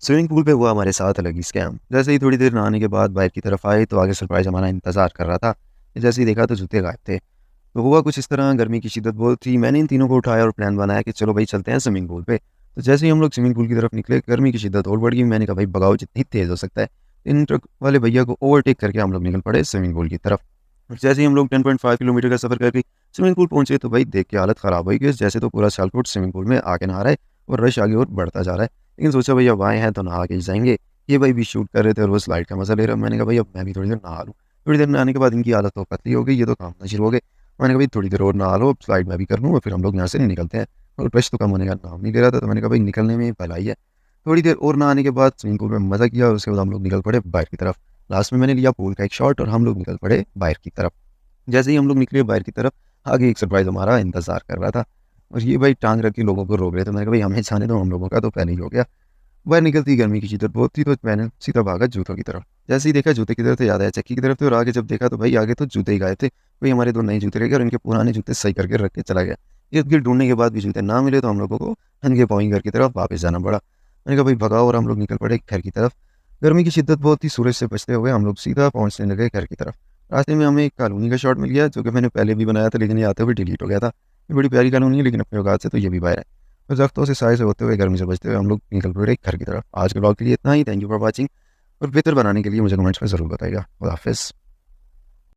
Swimming pool पे हुआ हमारे साथ अलग ही स्कैम। जैसे ही थोड़ी देर नहाने के बाद बाइक की तरफ आए तो आगे सरप्राइज़ हमारा इंतज़ार कर रहा था। जैसे ही देखा तो जूते गायब थे। तो हुआ कुछ इस तरह, गर्मी की शिद्दत बहुत थी। मैंने इन तीनों को उठाया और प्लान बनाया कि चलो भाई चलते हैं स्विमिंग पूल पे। तो जैसे ही हम लोग स्विमिंग पूल की तरफ निकले, गर्मी की शिद्दत और बढ़ गई। मैंने कहा भाई भगाओ जितनी तेज़ हो सकता है। इन ट्रक वाले भैया को ओवरटेक करके हम लोग निकल पड़े स्विमिंग पूल की तरफ। और जैसे ही हम लोग 10.5 किलोमीटर का सफ़र करके स्विमिंग पूल पहुँचे तो भाई देख के हालत ख़राब हुई कि जैसे तो पूरा सियालकोट स्विमिंग पूल में आके नहा रहा है और रश आगे और बढ़ता जा रहा है। लेकिन सोचा भई अब आए हैं तो नहा के ही जाएँगे। ये भाई भी शूट कर रहे थे और वो स्लाइड का मज़ा ले रहा। मैंने कहा भाई अब मैं भी थोड़ी देर नहा लूँ। थोड़ी देर नहाने के बाद इनकी आदत तो पतली हो गई, ये तो काँपना शुरू हो गए। मैंने कहा भाई थोड़ी देर और नहा लो, स्लाइड मैं भी कर लूँ और फिर हम लोग यहाँ से निकलते हैं। और रश तो कम होने का नाम नहीं ले रहा था, तो मैंने कहा भाई निकलने में भलाई है। थोड़ी देर और नहाने के बाद स्विमिंग पूल में मज़ा किया और उसके बाद हम लोग निकल पड़े बाहर की तरफ। लास्ट में मैंने लिया पूल का एक शॉट और हम लोग निकल पड़े बाहर की तरफ। जैसे ही हम लोग निकले बाहर की तरफ, आगे एक सरप्राइज़ हमारा इंतज़ार कर रहा था और ये भाई टाँग रख के लोगों को रोक रहे थे। मैंने कहा भाई हमें जाने दो, हम लोगों का तो पहले ही हो गया। बाहर निकलते ही गर्मी की शिद्दत बहुत थी तो मैंने सीधा भागा जूतों की तरफ। जैसे ही देखा जूते की तरफ तो याद आया चक्की की तरफ थे और आगे जब देखा तो भाई आगे तो जूते ही गायब थे। वही हमारे 2 नए जूते रह गए और इनके पुराने जूते सही करके रख के चला गया। इर्द-गिर्द ढूँढने के बाद भी जूते ना मिले तो हम लोगों को नंगे पाँव ही घर की तरफ वापस जाना पड़ा। मैंने कहा भाई भगाओ और हम लोग निकल पड़े घर की तरफ। गर्मी की शिद्दत बहुत थी, सूरज से बचते हुए हम लोग सीधा पहुँचने लगे घर की तरफ। रास्ते में हमें एक कॉलोनी का शॉट मिल गया जो कि मैंने पहले भी बनाया था लेकिन ये आते हुए डिलीट हो गया था। ये बड़ी प्यारी कॉलोनी है लेकिन अपने औकात से तो ये भी बाहर है। तो दरख्तों से साए से होते हुए गर्मी से बचते हुए हम लोग निकल पड़े घर की तरफ। आज के ब्लॉग के लिए इतना ही। थैंक यू फॉर वॉचिंग और बेहतर बनाने के लिए मुझे कमेंट्स में ज़रूर बताइएगा। खुदा हाफ़िज़।